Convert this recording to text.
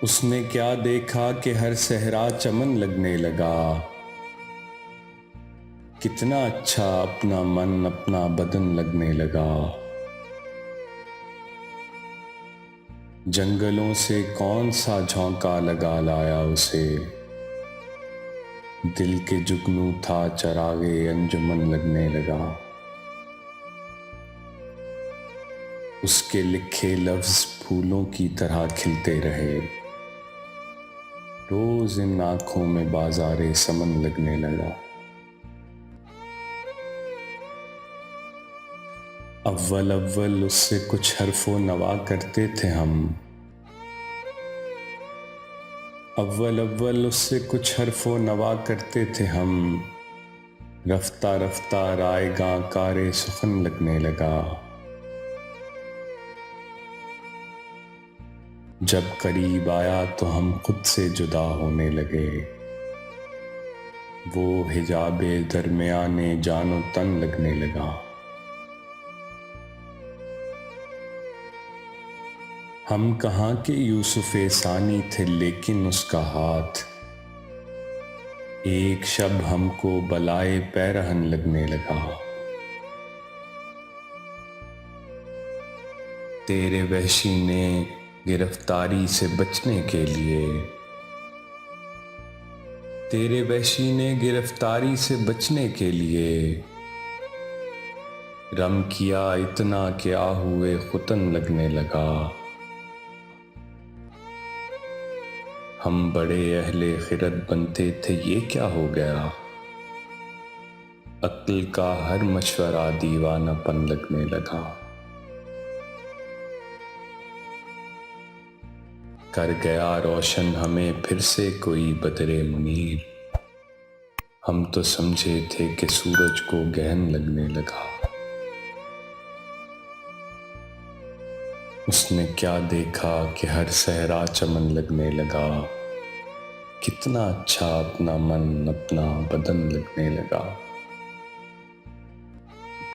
اس نے کیا دیکھا کہ ہر صحرا چمن لگنے لگا، کتنا اچھا اپنا من اپنا بدن لگنے لگا۔ جنگلوں سے کون سا جھونکا لگا لایا اسے، دل کے جگنو تھا چراغے انجمن لگنے لگا۔ اس کے لکھے لفظ پھولوں کی طرح کھلتے رہے، روز ان آنکھوں میں بازار سمن لگنے لگا۔ اول اول اس سے کچھ حرف و نوا کرتے تھے ہم، اول اول اس سے کچھ حرف و نوا کرتے تھے ہم، رفتہ رفتہ رائے گاں کار سخن لگنے لگا۔ جب قریب آیا تو ہم خود سے جدا ہونے لگے، وہ حجاب درمیان جان و تن لگنے لگا۔ ہم کہاں کے یوسف ثانی تھے لیکن اس کا ہاتھ، ایک شب ہم کو بلائے پیرہن لگنے لگا۔ تیرے وحشی نے گرفتاری سے بچنے کے لیے، تیرے وحشی نے گرفتاری سے بچنے کے لیے رم کیا اتنا کہ آہوئے ختن لگنے لگا۔ ہم بڑے اہل خرد بنتے تھے، یہ کیا ہو گیا، عقل کا ہر مشورہ دیوانہ پن لگنے لگا۔ کر گیا روشن ہمیں پھر سے کوئی بدر منیر، ہم تو سمجھے تھے کہ سورج کو گہن لگنے لگا۔ اس نے کیا دیکھا کہ ہر صحرا چمن لگنے لگا، کتنا اچھا اپنا من اپنا بدن لگنے لگا۔